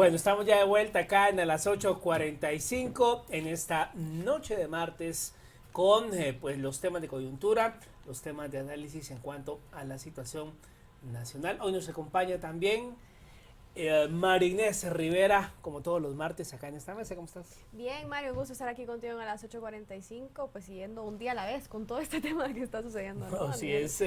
Bueno, estamos ya de vuelta acá en a las 8:45 en esta noche de martes con pues los temas de coyuntura, los temas de análisis en cuanto a la situación nacional. Hoy nos acompaña también María Inés Rivera, como todos los martes acá en esta mesa. ¿Cómo estás? Bien, Mario, un gusto estar aquí contigo a las 8:45, pues siguiendo un día a la vez con todo este tema que está sucediendo, ¿no? Así es.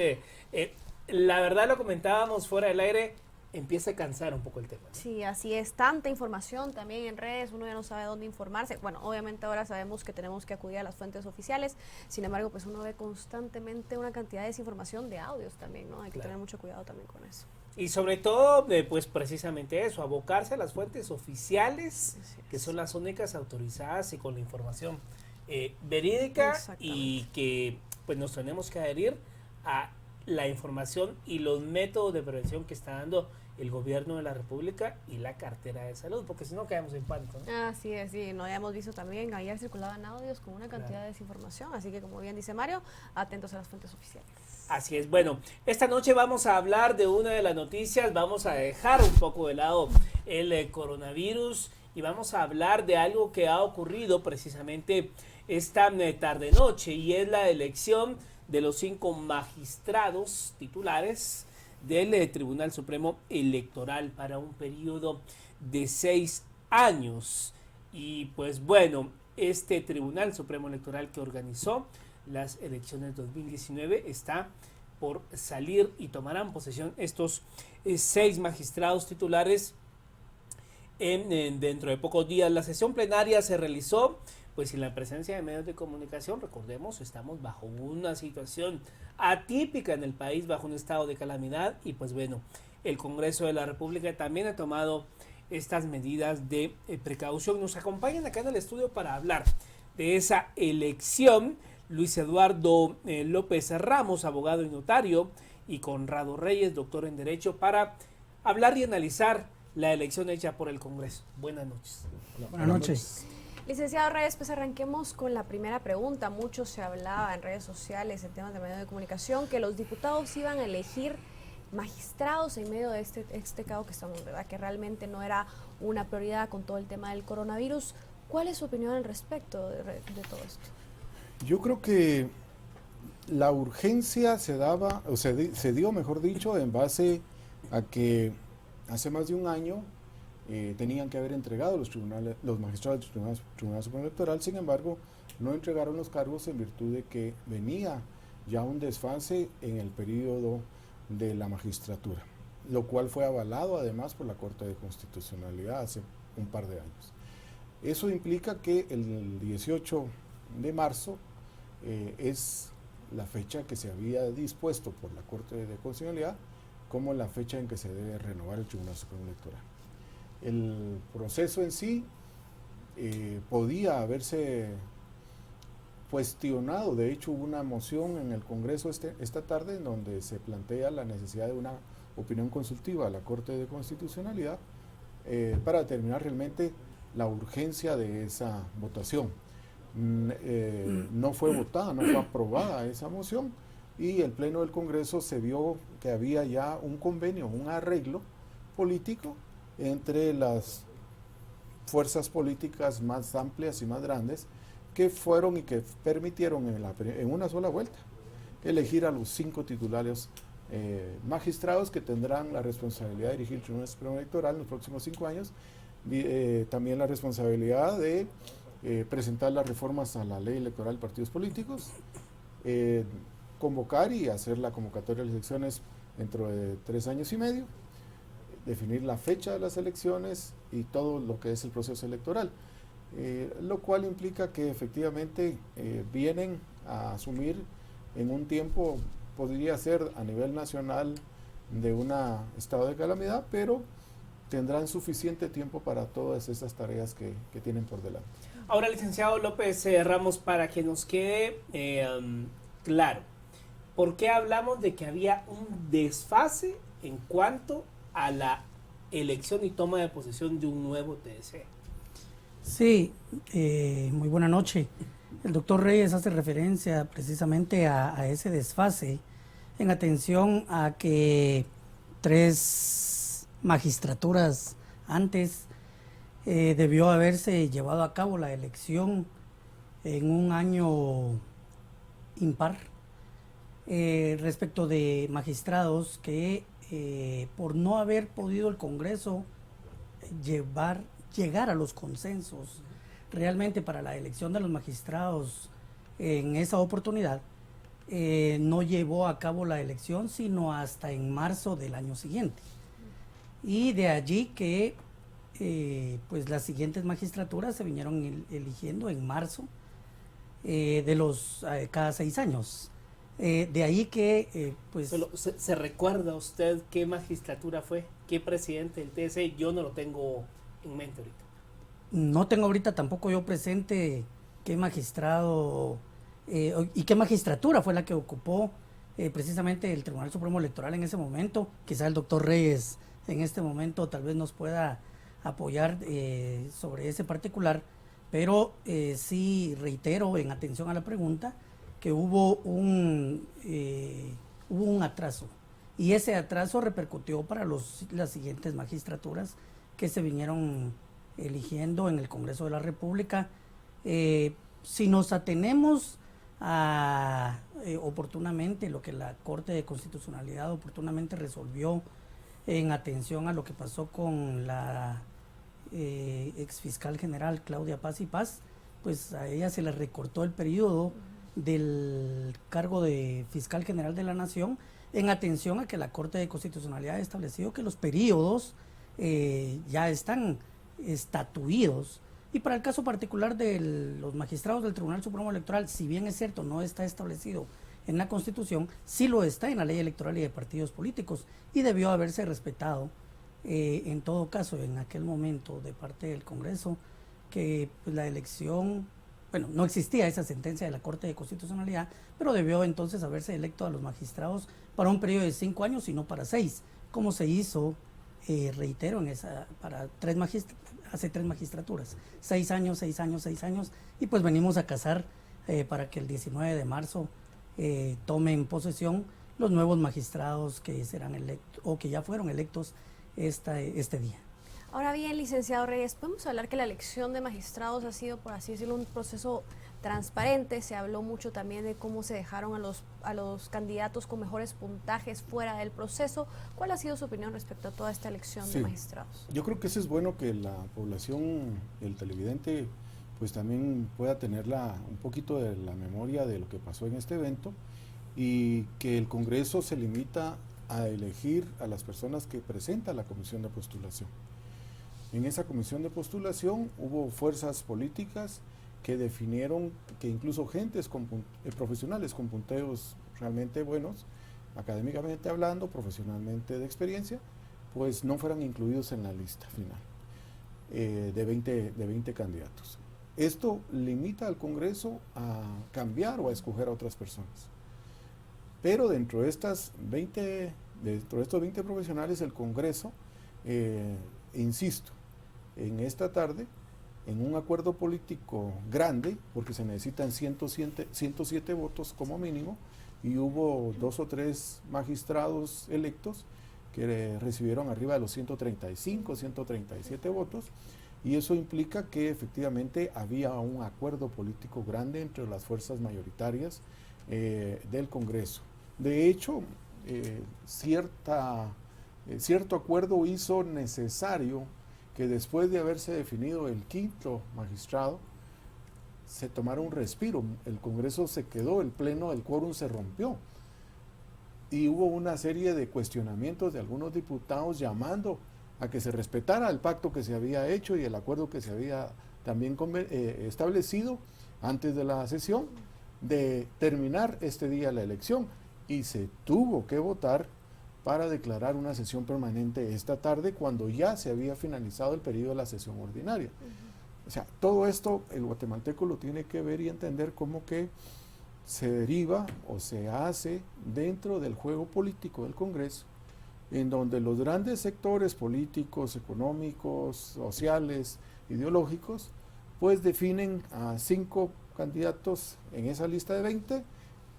La verdad lo comentábamos fuera del aire, empieza a cansar un poco el tema, ¿no? Sí, así es, tanta información también en redes, uno ya no sabe dónde informarse. Bueno, obviamente ahora sabemos que tenemos que acudir a las fuentes oficiales, sin embargo, pues uno ve constantemente una cantidad de desinformación de audios también, ¿no? Hay que tener mucho cuidado también con eso. Y sobre todo, pues precisamente eso, abocarse a las fuentes oficiales, que son las únicas autorizadas y con la información verídica, y que pues nos tenemos que adherir a la información y los métodos de prevención que está dando el gobierno de la República y la cartera de salud, porque si no caemos en pánico, ¿no? Así es, sí, no habíamos visto también, ayer circulaban audios con una cantidad de desinformación, así que como bien dice Mario, atentos a las fuentes oficiales. Así es. Bueno, esta noche vamos a hablar de una de las noticias, vamos a dejar un poco de lado el coronavirus y vamos a hablar de algo que ha ocurrido precisamente esta tarde-noche, y es la elección de los 5 magistrados titulares del Tribunal Supremo Electoral para un periodo de 6 años. Y pues bueno, este Tribunal Supremo Electoral que organizó las elecciones 2019 está por salir y tomarán posesión estos 6 magistrados titulares dentro de pocos días. La sesión plenaria se realizó pues sin la presencia de medios de comunicación. Recordemos, estamos bajo una situación atípica en el país, bajo un estado de calamidad, y pues bueno, el Congreso de la República también ha tomado estas medidas de precaución. Nos acompañan acá en el estudio para hablar de esa elección Luis Eduardo López Ramos, abogado y notario, y Conrado Reyes, doctor en Derecho, para hablar y analizar la elección hecha por el Congreso. Buenas noches. Buenas noches. Licenciado Reyes, pues arranquemos con la primera pregunta. Mucho se hablaba en redes sociales, en temas de medios de comunicación, que los diputados iban a elegir magistrados en medio de este caos que estamos, ¿verdad? Que realmente no era una prioridad con todo el tema del coronavirus. ¿Cuál es su opinión al respecto de todo esto? Yo creo que la urgencia se daba, o se dio, mejor dicho, en base a que hace más de un año tenían que haber entregado los magistrados del Tribunal Supremo Electoral. Sin embargo, no entregaron los cargos en virtud de que venía ya un desfase en el periodo de la magistratura, lo cual fue avalado además por la Corte de Constitucionalidad hace un par de años. Eso implica que el 18 de marzo es la fecha que se había dispuesto por la Corte de Constitucionalidad como la fecha en que se debe renovar el Tribunal Supremo Electoral. El proceso en sí podía haberse cuestionado. De hecho, hubo una moción en el Congreso esta tarde en donde se plantea la necesidad de una opinión consultiva a la Corte de Constitucionalidad para determinar realmente la urgencia de esa votación. No fue votada, no fue aprobada esa moción, y el Pleno del Congreso se vio que había ya un convenio, un arreglo político entre las fuerzas políticas más amplias y más grandes, que fueron y que permitieron en una sola vuelta elegir a los 5 titulares magistrados que tendrán la responsabilidad de dirigir el Tribunal Supremo Electoral en los próximos 5 años, también la responsabilidad de presentar las reformas a la ley electoral de partidos políticos, convocar y hacer la convocatoria de las elecciones dentro de 3 años y medio, definir la fecha de las elecciones y todo lo que es el proceso electoral, lo cual implica que efectivamente vienen a asumir en un tiempo, podría ser a nivel nacional, de un estado de calamidad, pero tendrán suficiente tiempo para todas esas tareas que tienen por delante. Ahora, licenciado López Ramos, para que nos quede claro, ¿por qué hablamos de que había un desfase en cuanto a la elección y toma de posesión de un nuevo TSE? Sí, muy buena noche. El doctor Reyes hace referencia precisamente a ese desfase en atención a que 3 magistraturas antes debió haberse llevado a cabo la elección en un año impar, respecto de magistrados que por no haber podido el Congreso llegar a los consensos realmente para la elección de los magistrados en esa oportunidad, no llevó a cabo la elección sino hasta en marzo del año siguiente. Y de allí que pues las siguientes magistraturas se vinieron eligiendo en marzo cada 6 años. De ahí que pues... ¿Se recuerda usted qué magistratura fue? ¿Qué presidente del TSE? Yo no lo tengo en mente ahorita. No tengo ahorita tampoco yo presente qué magistrado y qué magistratura fue la que ocupó precisamente el Tribunal Supremo Electoral en ese momento. Quizá el doctor Reyes en este momento tal vez nos pueda apoyar sobre ese particular, pero sí reitero en atención a la pregunta que hubo un atraso, y ese atraso repercutió para las siguientes magistraturas que se vinieron eligiendo en el Congreso de la República. Si nos atenemos a oportunamente lo que la Corte de Constitucionalidad oportunamente resolvió en atención a lo que pasó con la ex fiscal general Claudia Paz y Paz, pues a ella se le recortó el periodo del cargo de fiscal general de la Nación, en atención a que la Corte de Constitucionalidad ha establecido que los periodos ya están estatuidos. Y para el caso particular de los magistrados del Tribunal Supremo Electoral, si bien es cierto no está establecido en la Constitución, sí lo está en la Ley Electoral y de Partidos Políticos, y debió haberse respetado en todo caso en aquel momento de parte del Congreso, que pues, la elección, bueno, no existía esa sentencia de la Corte de Constitucionalidad, pero debió entonces haberse electo a los magistrados para un periodo de 5 años y no para 6, como se hizo, reitero, para hace 3 magistraturas, 6 años, 6 años, 6 años, y pues venimos a casar para que el 19 de marzo tomen posesión los nuevos magistrados que serán electos o que ya fueron electos este día. Ahora bien, licenciado Reyes, podemos hablar que la elección de magistrados ha sido, por así decirlo, un proceso transparente. Se habló mucho también de cómo se dejaron a los candidatos con mejores puntajes fuera del proceso. ¿Cuál ha sido su opinión respecto a toda esta elección de magistrados? Yo creo que eso es bueno, que la población, el televidente, pues también pueda tener un poquito de la memoria de lo que pasó en este evento, y que el Congreso se limita a elegir a las personas que presenta la comisión de postulación. En esa comisión de postulación hubo fuerzas políticas que definieron que incluso gentes profesionales con punteos realmente buenos, académicamente hablando, profesionalmente de experiencia, pues no fueran incluidos en la lista final de 20 candidatos. Esto limita al Congreso a cambiar o a escoger a otras personas. Pero dentro de estos 20 profesionales, el Congreso, insisto, en esta tarde, en un acuerdo político grande, porque se necesitan 107 votos como mínimo, y hubo 2 o 3 magistrados electos que recibieron arriba de los 135, 137 votos, y eso implica que efectivamente había un acuerdo político grande entre las fuerzas mayoritarias del Congreso. De hecho, cierto acuerdo hizo necesario que después de haberse definido el 5º magistrado, se tomara un respiro. El Congreso se quedó, el pleno, el quórum se rompió, y hubo una serie de cuestionamientos de algunos diputados llamando a que se respetara el pacto que se había hecho y el acuerdo que se había también establecido antes de la sesión, de terminar este día la elección, y se tuvo que votar para declarar una sesión permanente esta tarde, cuando ya se había finalizado el periodo de la sesión ordinaria. O sea, todo esto el guatemalteco lo tiene que ver y entender como que se deriva o se hace dentro del juego político del Congreso, en donde los grandes sectores políticos, económicos, sociales, ideológicos, pues definen a 5 candidatos en esa lista de 20,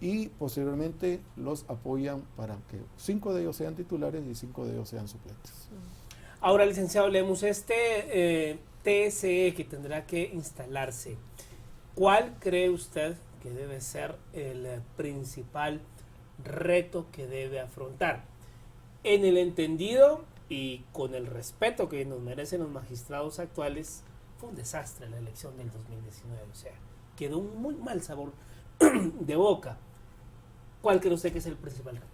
y posteriormente los apoyan para que 5 de ellos sean titulares y 5 de ellos sean suplentes. Ahora, licenciado Lemus, TSE que tendrá que instalarse, ¿cuál cree usted que debe ser el principal reto que debe afrontar? En el entendido y con el respeto que nos merecen los magistrados actuales, fue un desastre la elección del 2019, o sea, quedó un muy mal sabor de boca. ¿Cuál cree usted que es el principal reto?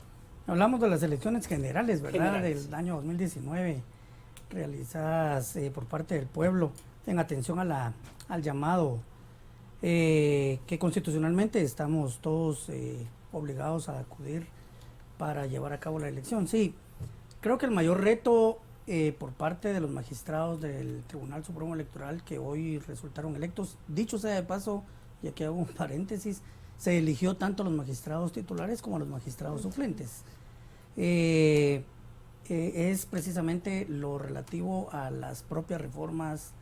Hablamos de las elecciones generales, ¿verdad? Generales. Del año 2019, realizadas por parte del pueblo en atención al llamado que constitucionalmente estamos todos obligados a acudir para llevar a cabo la elección. Sí, creo que el mayor reto por parte de los magistrados del Tribunal Supremo Electoral que hoy resultaron electos, dicho sea de paso, y aquí hago un paréntesis, se eligió tanto a los magistrados titulares como a los magistrados suplentes. Es precisamente lo relativo a las propias reformas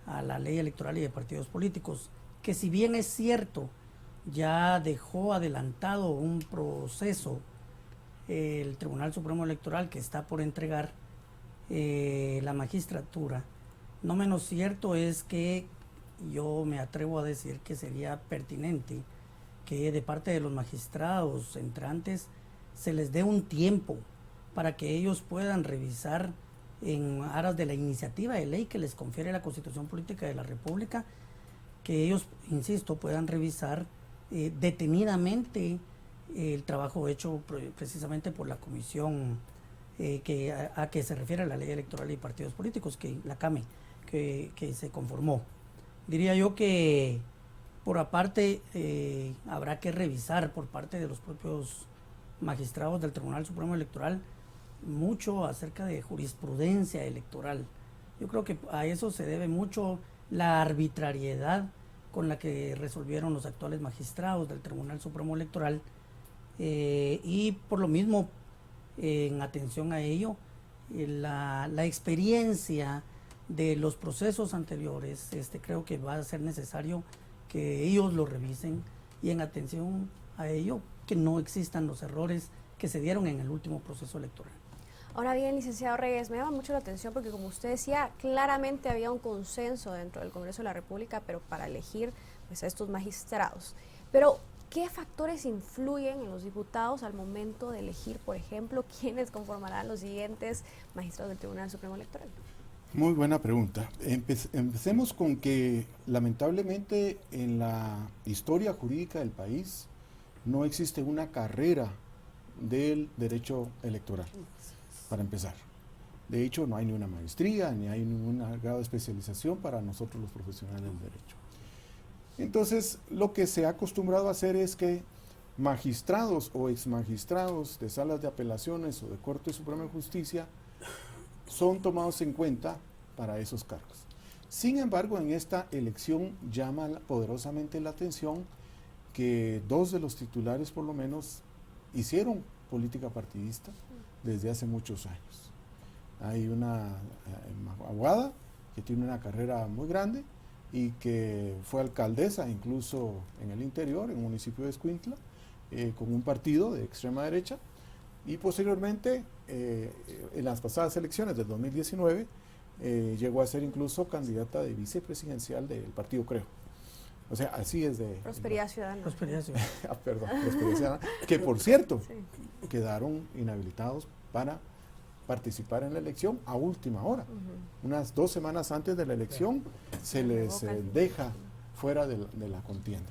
a la ley electoral y de partidos políticos, que si bien es cierto, ya dejó adelantado un proceso el Tribunal Supremo Electoral que está por entregar la magistratura, no menos cierto es que yo me atrevo a decir que sería pertinente que de parte de los magistrados entrantes se les dé un tiempo para que ellos puedan revisar en aras de la iniciativa de ley que les confiere la Constitución Política de la República, que ellos, insisto, puedan revisar detenidamente el trabajo hecho precisamente por la comisión a que se refiere a la ley electoral y partidos políticos, que la CAME, que se conformó. Diría yo que por aparte habrá que revisar por parte de los propios magistrados del Tribunal Supremo Electoral mucho acerca de jurisprudencia electoral. Yo creo que a eso se debe mucho la arbitrariedad con la que resolvieron los actuales magistrados del Tribunal Supremo Electoral y por lo mismo en atención a ello la experiencia de los procesos anteriores, creo que va a ser necesario que ellos lo revisen y en atención a ello que no existan los errores que se dieron en el último proceso electoral. Ahora bien, licenciado Reyes, me llama mucho la atención porque como usted decía, claramente había un consenso dentro del Congreso de la República, pero para elegir pues, a estos magistrados. Pero, ¿qué factores influyen en los diputados al momento de elegir, por ejemplo, quiénes conformarán los siguientes magistrados del Tribunal Supremo Electoral? Muy buena pregunta. Empecemos con que lamentablemente en la historia jurídica del país no existe una carrera del derecho electoral, para empezar. De hecho, no hay ni una maestría, ni hay ningún grado de especialización para nosotros los profesionales del derecho. Entonces, lo que se ha acostumbrado a hacer es que magistrados o exmagistrados de salas de apelaciones o de Corte Suprema de Justicia son tomados en cuenta para esos cargos. Sin embargo, en esta elección llama poderosamente la atención que dos de los titulares, por lo menos, hicieron política partidista desde hace muchos años. Hay una abogada que tiene una carrera muy grande y que fue alcaldesa incluso en el interior, en el municipio de Escuintla, con un partido de extrema derecha, y posteriormente en las pasadas elecciones del 2019 llegó a ser incluso candidata de vicepresidencial del partido Creo. O sea, así es de... Prosperidad Ciudadana. Prosperidad Ciudadana. Perdón, Prosperidad Ciudadana, que por cierto, Sí. quedaron inhabilitados para participar en la elección a última hora. Unas 2 semanas antes de la elección se les deja fuera de la contienda.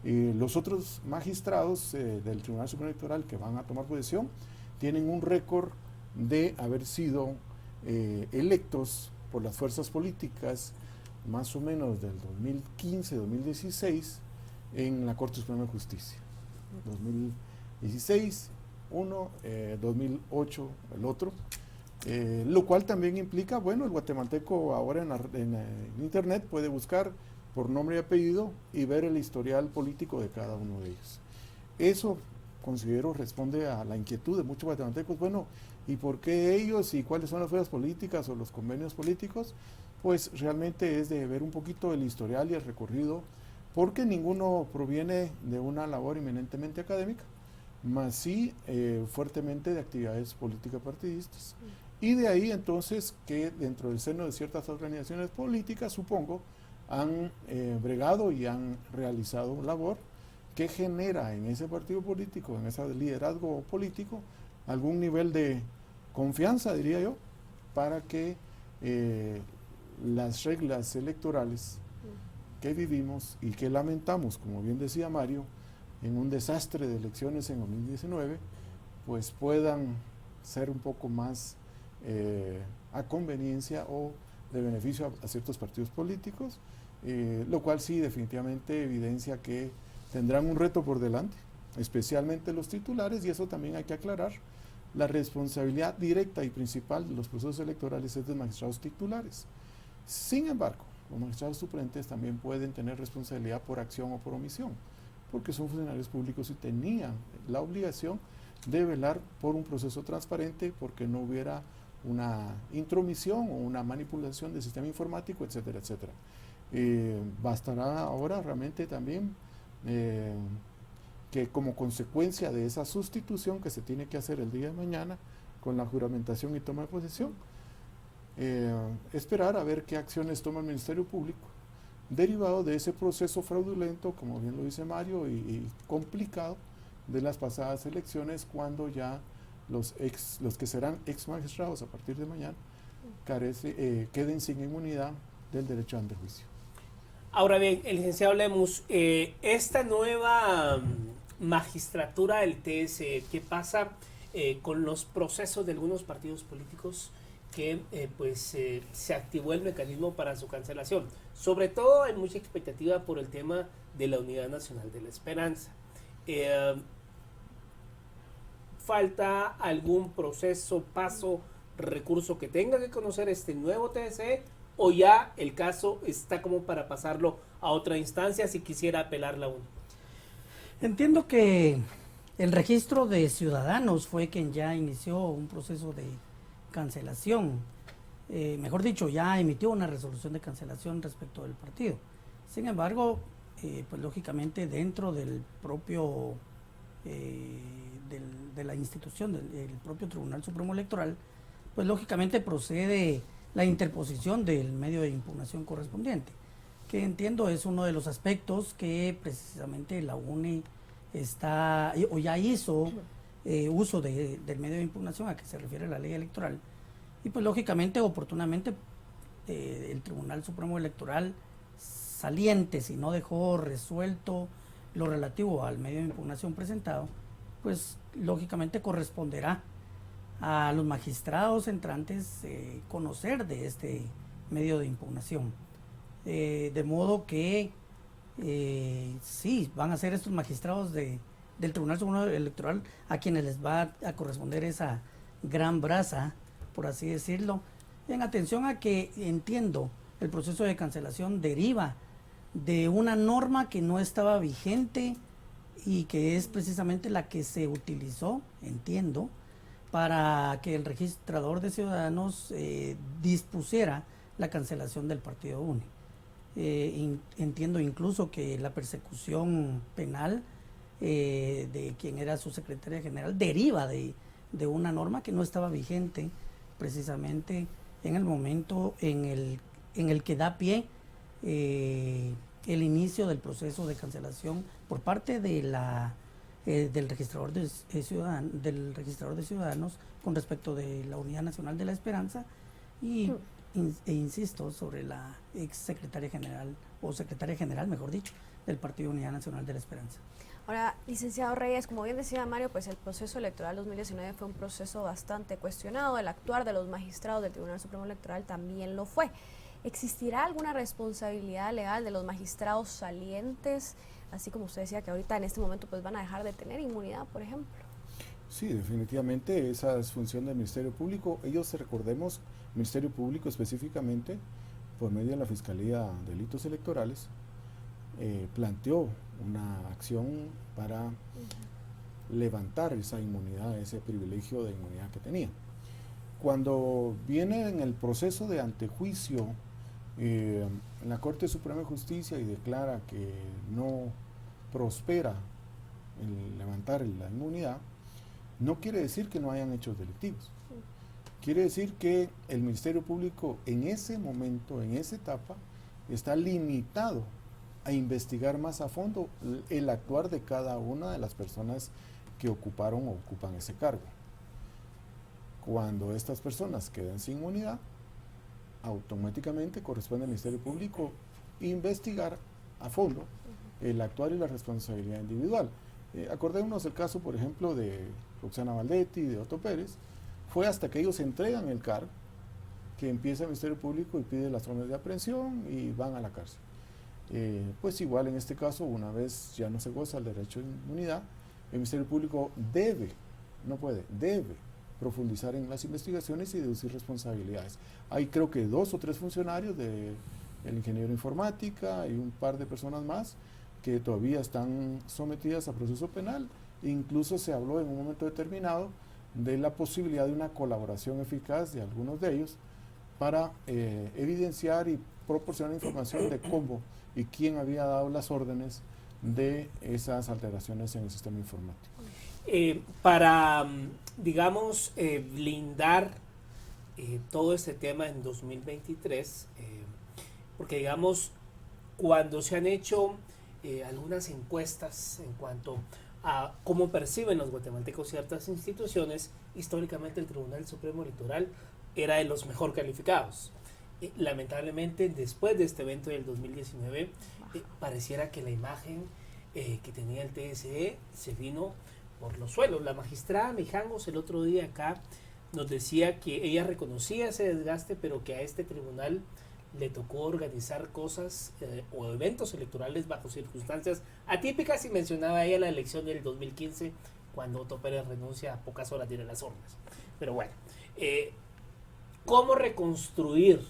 Los otros magistrados del Tribunal Supremo Electoral que van a tomar posesión tienen un récord de haber sido electos por las fuerzas políticas más o menos del 2015-2016 en la Corte Suprema de Justicia. 2016, uno, 2008, el otro. Lo cual también implica, bueno, el guatemalteco ahora en internet puede buscar por nombre y apellido y ver el historial político de cada uno de ellos. Eso, considero, responde a la inquietud de muchos guatemaltecos. Bueno, ¿y por qué ellos y cuáles son las fuerzas políticas o los convenios políticos? Pues realmente es de ver un poquito el historial y el recorrido, porque ninguno proviene de una labor eminentemente académica, más sí fuertemente de actividades políticas partidistas. Y de ahí entonces que dentro del seno de ciertas organizaciones políticas, supongo, han bregado y han realizado labor que genera en ese partido político, en ese liderazgo político, algún nivel de confianza, diría yo, para que las reglas electorales que vivimos y que lamentamos, como bien decía Mario, en un desastre de elecciones en 2019, pues puedan ser un poco más a conveniencia o de beneficio a ciertos partidos políticos, lo cual sí definitivamente evidencia que tendrán un reto por delante, especialmente los titulares, y eso también hay que aclarar. La responsabilidad directa y principal de los procesos electorales es de magistrados titulares. Sin embargo, los magistrados suplentes también pueden tener responsabilidad por acción o por omisión, porque son funcionarios públicos y tenían la obligación de velar por un proceso transparente, porque no hubiera una intromisión o una manipulación del sistema informático, etcétera, etcétera. Bastará ahora realmente también que como consecuencia de esa sustitución que se tiene que hacer el día de mañana con la juramentación y toma de posesión, esperar a ver qué acciones toma el Ministerio Público derivado de ese proceso fraudulento, como bien lo dice Mario, y complicado de las pasadas elecciones, cuando ya los que serán ex magistrados a partir de mañana queden sin inmunidad del derecho a antejuicio. Ahora bien, el licenciado Lemus, esta nueva magistratura del TSE, ¿qué pasa con los procesos de algunos partidos políticos que se activó el mecanismo para su cancelación? Sobre todo hay mucha expectativa por el tema de la Unidad Nacional de la Esperanza. ¿Falta algún proceso, paso, recurso que tenga que conocer este nuevo TSE, o ya el caso está como para pasarlo a otra instancia si quisiera apelar la UNE? Entiendo que el registro de ciudadanos fue quien ya inició un proceso de cancelación, mejor dicho, ya emitió una resolución de cancelación respecto del partido. Sin embargo, pues lógicamente dentro del propio de la institución, del propio Tribunal Supremo Electoral, pues lógicamente procede la interposición del medio de impugnación correspondiente, que entiendo es uno de los aspectos que precisamente la UNE está o ya hizo uso del medio de impugnación a que se refiere la ley electoral, y pues lógicamente oportunamente el Tribunal Supremo Electoral saliente, si no dejó resuelto lo relativo al medio de impugnación presentado, pues lógicamente corresponderá a los magistrados entrantes conocer de este medio de impugnación, de modo que sí, van a ser estos magistrados del Tribunal Supremo Electoral a quienes les va a corresponder esa gran brasa, por así decirlo, en atención a que, entiendo, el proceso de cancelación deriva de una norma que no estaba vigente y que es precisamente la que se utilizó, entiendo, para que el registrador de ciudadanos dispusiera la cancelación del partido UNE. Entiendo incluso que la persecución penal de quien era su secretaria general deriva de una norma que no estaba vigente precisamente en el momento en el que da pie el inicio del proceso de cancelación por parte de del registrador de ciudadanos con respecto de la Unidad Nacional de la Esperanza e insisto sobre la ex secretaria general o secretaria general, mejor dicho, del Partido Unidad Nacional de la Esperanza. Ahora, licenciado Reyes, como bien decía Mario, pues el proceso electoral 2019 fue un proceso bastante cuestionado. El actuar de los magistrados del Tribunal Supremo Electoral también lo fue. ¿Existirá alguna responsabilidad legal de los magistrados salientes, así como usted decía que ahorita en este momento pues van a dejar de tener inmunidad, por ejemplo? Sí, definitivamente esa es función del Ministerio Público. Ellos, recordemos, Ministerio Público específicamente, por medio de la Fiscalía de Delitos Electorales, planteó una acción para levantar esa inmunidad, ese privilegio de inmunidad que tenía. Cuando viene en el proceso de antejuicio la Corte Suprema de Justicia y declara que no prospera el levantar la inmunidad, no quiere decir que no hayan hechos delictivos. Quiere decir que el Ministerio Público en ese momento, en esa etapa, está limitado a investigar más a fondo el actuar de cada una de las personas que ocuparon o ocupan ese cargo. Cuando estas personas quedan sin inmunidad, automáticamente corresponde al Ministerio Público investigar a fondo el actuar y la responsabilidad individual. Acordémonos el caso, por ejemplo, de Roxana Valdetti y de Otto Pérez. Fue hasta que ellos entregan el cargo que empieza el Ministerio Público y pide las órdenes de aprehensión y van a la cárcel. Pues igual en este caso, una vez ya no se goza el derecho de inmunidad, el Ministerio Público debe, no puede, debe profundizar en las investigaciones y deducir responsabilidades. Hay creo que 2 o 3 funcionarios del ingeniero informática y un par de personas más que todavía están sometidas a proceso penal. Incluso se habló en un momento determinado de la posibilidad de una colaboración eficaz de algunos de ellos para evidenciar y proporcionar información de cómo y quién había dado las órdenes de esas alteraciones en el sistema informático. Para, digamos, blindar todo este tema en 2023, porque digamos, cuando se han hecho algunas encuestas en cuanto a cómo perciben los guatemaltecos ciertas instituciones, históricamente el Tribunal Supremo Electoral era de los mejor calificados. Lamentablemente, después de este evento del 2019, pareciera que la imagen que tenía el TSE se vino por los suelos. La magistrada Mijangos el otro día acá nos decía que ella reconocía ese desgaste, pero que a este tribunal le tocó organizar cosas o eventos electorales bajo circunstancias atípicas, y mencionaba ella la elección del 2015 cuando Otto Pérez renuncia a pocas horas de ir a las urnas. Pero bueno, ¿cómo reconstruir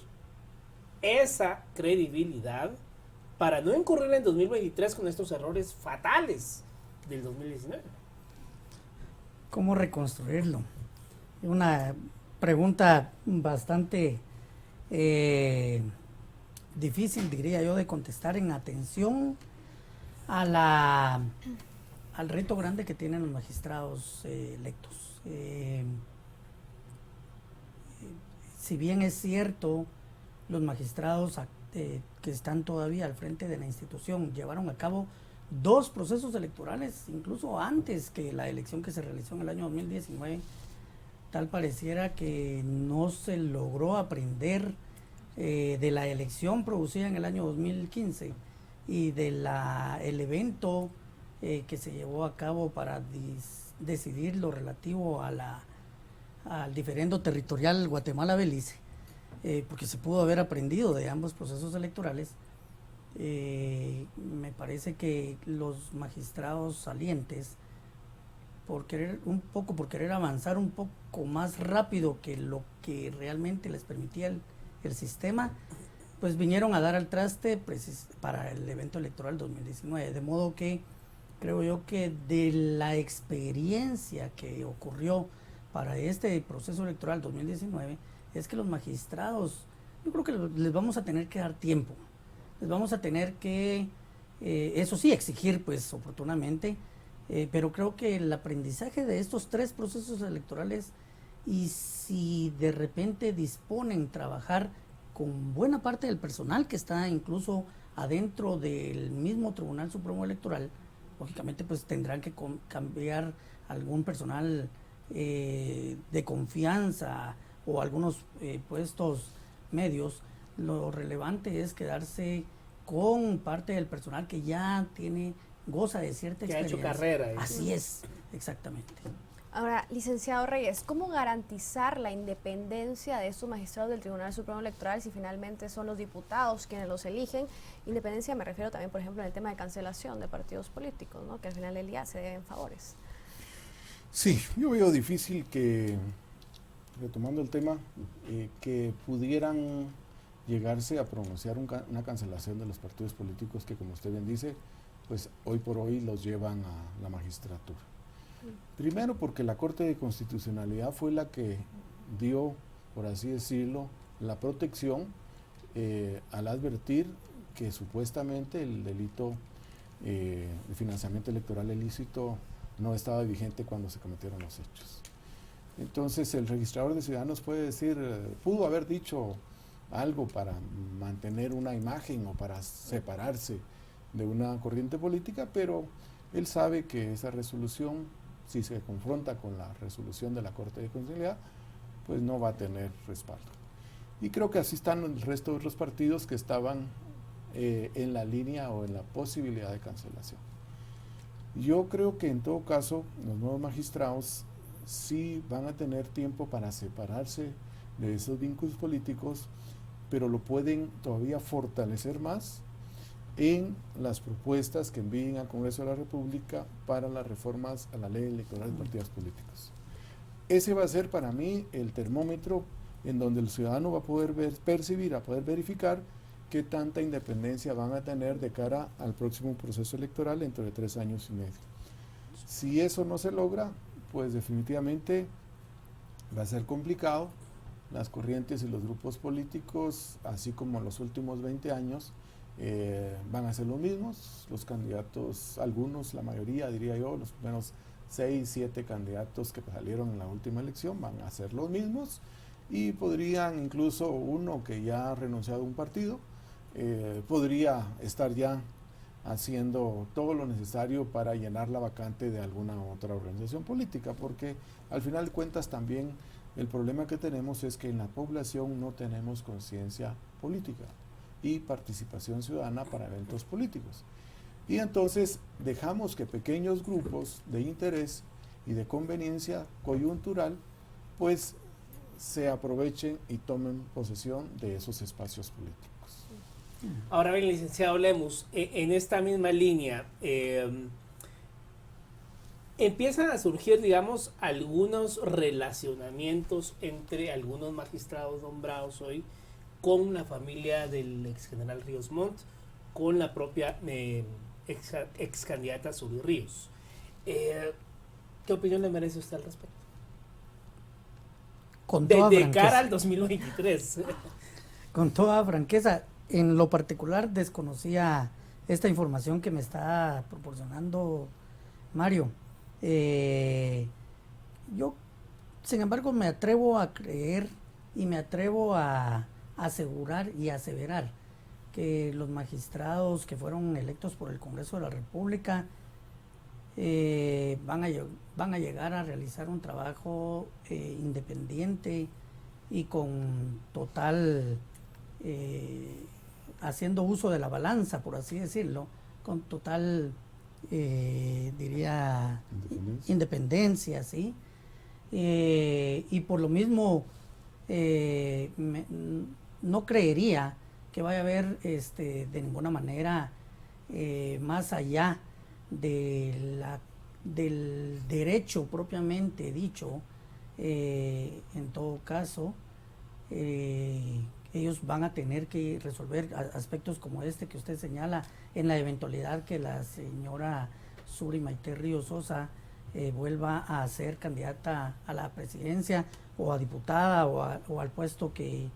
esa credibilidad para no incurrir en 2023 con estos errores fatales del 2019? ¿Cómo reconstruirlo? Una pregunta bastante difícil, diría yo, de contestar en atención a al reto grande que tienen los magistrados electos. Si bien es cierto, los magistrados que están todavía al frente de la institución llevaron a cabo 2 procesos electorales, incluso antes que la elección que se realizó en el año 2019, tal pareciera que no se logró aprender de la elección producida en el año 2015 y del evento que se llevó a cabo para decidir lo relativo a al diferendo territorial Guatemala-Belice, porque se pudo haber aprendido de ambos procesos electorales. Me parece que los magistrados salientes, por querer avanzar un poco más rápido que lo que realmente les permitía el sistema, pues vinieron a dar al traste para el evento electoral 2019, de modo que creo yo que de la experiencia que ocurrió para este proceso electoral 2019 es que los magistrados, yo creo que les vamos a tener que dar tiempo, les vamos a tener que, eso sí, exigir pues oportunamente, pero creo que el aprendizaje de estos 3 procesos electorales, y si de repente disponen trabajar con buena parte del personal que está incluso adentro del mismo Tribunal Supremo Electoral, lógicamente pues tendrán que cambiar algún personal de confianza o algunos puestos medios. Lo relevante es quedarse con parte del personal que ya goza de cierta experiencia. Que ha hecho carrera. Así es, exactamente. Ahora, licenciado Reyes, ¿cómo garantizar la independencia de estos magistrados del Tribunal Supremo Electoral si finalmente son los diputados quienes los eligen? Independencia me refiero también, por ejemplo, en el tema de cancelación de partidos políticos, ¿no? Que al final del día se deben favores. Sí, yo veo difícil que, retomando el tema, que pudieran llegarse a pronunciar una cancelación de los partidos políticos que, como usted bien dice, pues hoy por hoy los llevan a la magistratura. Primero porque la Corte de Constitucionalidad fue la que dio, por así decirlo, la protección al advertir que supuestamente el delito de financiamiento electoral ilícito no estaba vigente cuando se cometieron los hechos. Entonces el registrador de ciudadanos puede decir, pudo haber dicho algo para mantener una imagen o para separarse de una corriente política, pero él sabe que esa resolución, si se confronta con la resolución de la Corte de Constitucionalidad, pues no va a tener respaldo. Y creo que así están el resto de otros partidos que estaban en la línea o en la posibilidad de cancelación. Yo creo que en todo caso los nuevos magistrados sí van a tener tiempo para separarse de esos vínculos políticos, pero lo pueden todavía fortalecer más en las propuestas que envíen al Congreso de la República para las reformas a la ley electoral de partidos políticos. Ese va a ser para mí el termómetro en donde el ciudadano va a poder percibir, a poder verificar qué tanta independencia van a tener de cara al próximo proceso electoral dentro de 3 años y medio. Si eso no se logra, pues definitivamente va a ser complicado. Las corrientes y los grupos políticos, así como en los últimos 20 años, van a ser los mismos. Los candidatos, algunos, la mayoría, diría yo, los primeros 6, 7 candidatos que salieron en la última elección van a ser los mismos, y podrían, incluso uno que ya ha renunciado a un partido, podría estar ya haciendo todo lo necesario para llenar la vacante de alguna otra organización política, porque al final de cuentas también el problema que tenemos es que en la población no tenemos conciencia política y participación ciudadana para eventos políticos. Y entonces dejamos que pequeños grupos de interés y de conveniencia coyuntural pues se aprovechen y tomen posesión de esos espacios políticos. Ahora bien, licenciado Lemus, en esta misma línea, empiezan a surgir, digamos, algunos relacionamientos entre algunos magistrados nombrados hoy con la familia del ex general Ríos Montt, con la propia ex candidata Zuly Ríos. ¿Qué opinión le merece usted al respecto? Con toda de franqueza. cara al 2023. Con toda franqueza, en lo particular desconocía esta información que me está proporcionando Mario. Yo, sin embargo, me atrevo a creer y me atrevo a asegurar y aseverar que los magistrados que fueron electos por el Congreso de la República van a llegar a realizar un trabajo independiente y con total, haciendo uso de la balanza, por así decirlo, con total, diría, independencia, ¿sí? Y por lo mismo, no creería que vaya a haber de ninguna manera, más allá del derecho propiamente dicho, en todo caso, ellos van a tener que resolver aspectos como este que usted señala, en la eventualidad que la señora Zuly Maite Ríos Sosa vuelva a ser candidata a la presidencia o a diputada o al puesto que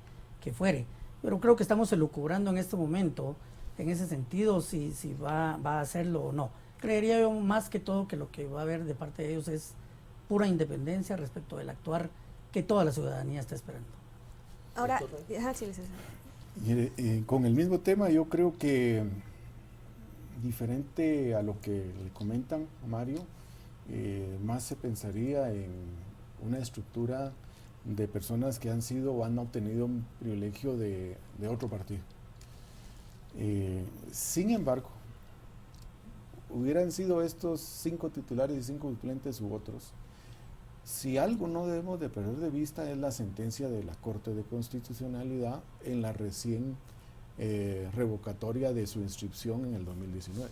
fuere. Pero creo que estamos elucubrando en este momento, en ese sentido, si va a hacerlo o no. Creería yo más que todo que lo que va a haber de parte de ellos es pura independencia respecto del actuar que toda la ciudadanía está esperando. Ahora, sí, licenciado. Con el mismo tema, yo creo que diferente a lo que le comentan a Mario, más se pensaría en una estructura de personas que han sido o han obtenido un privilegio de otro partido. Sin embargo, hubieran sido estos 5 titulares y 5 suplentes u otros, si algo no debemos de perder de vista es la sentencia de la Corte de Constitucionalidad en la recién revocatoria de su inscripción en el 2019.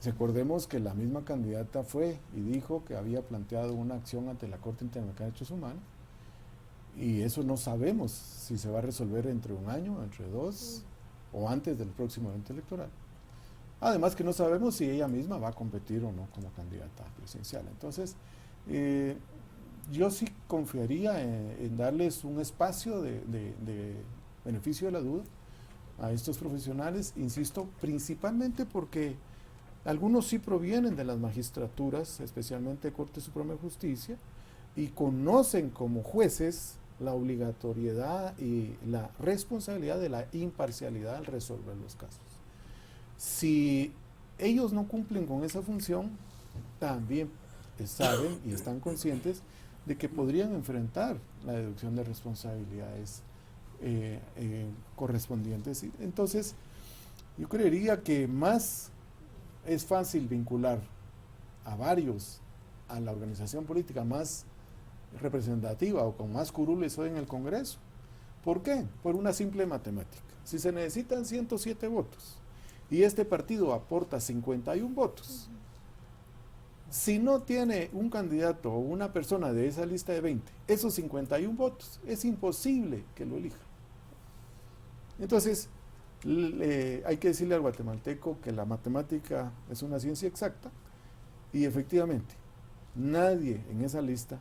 Recordemos que la misma candidata fue y dijo que había planteado una acción ante la Corte Interamericana de Derechos Humanos, y eso no sabemos si se va a resolver entre 1 año, entre 2 o antes del próximo evento electoral. Además que no sabemos si ella misma va a competir o no como candidata presidencial. Entonces, yo sí confiaría en darles un espacio de beneficio de la duda a estos profesionales, insisto, principalmente porque algunos sí provienen de las magistraturas, especialmente de Corte Suprema de Justicia, y conocen como jueces la obligatoriedad y la responsabilidad de la imparcialidad al resolver los casos. Si ellos no cumplen con esa función, también saben y están conscientes de que podrían enfrentar la deducción de responsabilidades correspondientes. Entonces, yo creería que más es fácil vincular a varios a la organización política más representativa o con más curules hoy en el Congreso. ¿Por qué? Por una simple matemática. Si se necesitan 107 votos y este partido aporta 51 votos, si no tiene un candidato o una persona de esa lista de 20, esos 51 votos, es imposible que lo elija. Entonces, hay que decirle al guatemalteco que la matemática es una ciencia exacta y efectivamente nadie en esa lista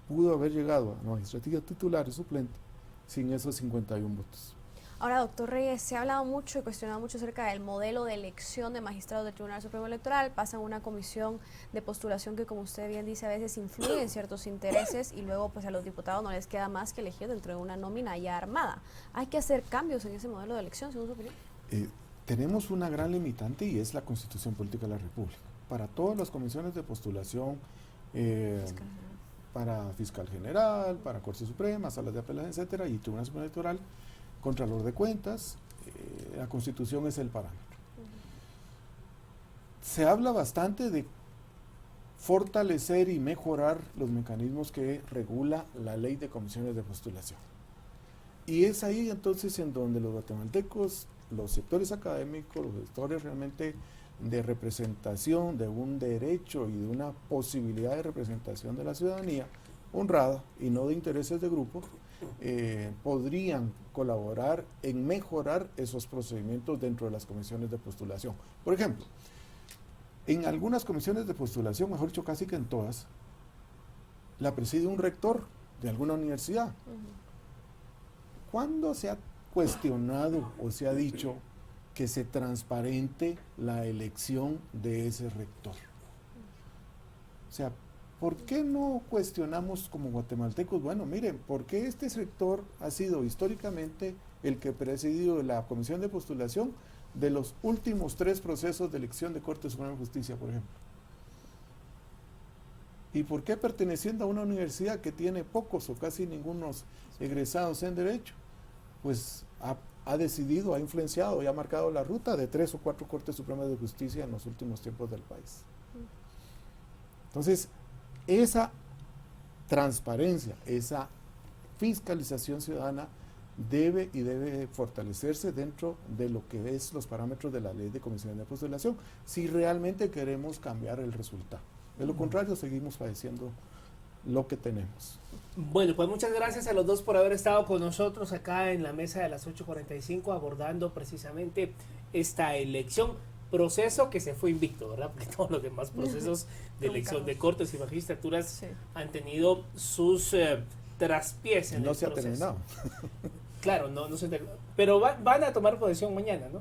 pudo haber llegado a la magistratura titular y suplente sin esos 51 votos. Ahora, doctor Reyes, se ha hablado mucho y cuestionado mucho acerca del modelo de elección de magistrados del Tribunal Supremo Electoral. Pasan una comisión de postulación que, como usted bien dice, a veces influye en ciertos intereses y luego pues a los diputados no les queda más que elegir dentro de una nómina ya armada. ¿Hay que hacer cambios en ese modelo de elección, según su opinión? Tenemos una gran limitante y es la Constitución Política de la República. Para todas las comisiones de postulación, para Fiscal General, para Corte Suprema, Salas de Apelación, etcétera, y Tribunal Supremo Electoral, Contralor de Cuentas, la Constitución es el parámetro. Se habla bastante de fortalecer y mejorar los mecanismos que regula la ley de comisiones de postulación. Y es ahí entonces en donde los guatemaltecos, los sectores académicos, los sectores realmente de representación de un derecho y de una posibilidad de representación de la ciudadanía honrada y no de intereses de grupo, podrían colaborar en mejorar esos procedimientos dentro de las comisiones de postulación. Por ejemplo, en algunas comisiones de postulación, mejor dicho casi que en todas, la preside un rector de alguna universidad. ¿Cuándo se ha cuestionado o se ha dicho que se transparente la elección de ese rector? O sea, ¿por qué no cuestionamos como guatemaltecos? Bueno, miren, ¿por qué este rector ha sido históricamente el que presidió la comisión de postulación de los últimos 3 procesos de elección de Corte Suprema de Justicia, por ejemplo? ¿Y por qué perteneciendo a una universidad que tiene pocos o casi ningunos egresados en Derecho? Pues ha decidido, ha influenciado y ha marcado la ruta de 3 o 4 Cortes Supremas de Justicia en los últimos tiempos del país. Entonces, esa transparencia, esa fiscalización ciudadana debe fortalecerse dentro de lo que es los parámetros de la ley de comisiones de postulación, si realmente queremos cambiar el resultado. De lo contrario, seguimos padeciendo lo que tenemos. Bueno, pues muchas gracias a los dos por haber estado con nosotros acá en la mesa de las 8:45 abordando precisamente esta elección. Proceso que se fue invicto, ¿verdad? Porque todos los demás procesos de elección de cortes y magistraturas han tenido sus traspiés en el proceso. No se ha terminado. Claro, no se terminó. Pero van a tomar posesión mañana, ¿no?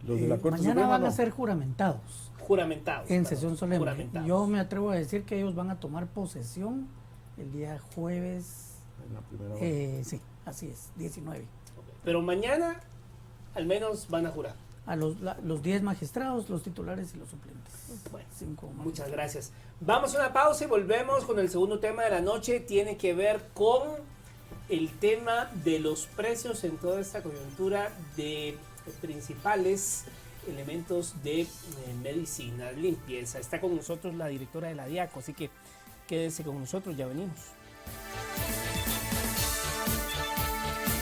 Los de la Corte mañana Suprema van a no. ser juramentados. Juramentados. En sesión solemne. Juramentados. Yo me atrevo a decir que ellos van a tomar posesión el día jueves. En la primera hora. Sí, así es, 19. Pero mañana al menos van a jurar. A los 10 magistrados, los titulares y los suplentes. Bueno, 5 muchas gracias. Vamos a una pausa y volvemos con el segundo tema de la noche. Tiene que ver con el tema de los precios en toda esta coyuntura de principales elementos de medicina, limpieza. Está con nosotros la directora de la DIACO, así que quédese con nosotros, ya venimos.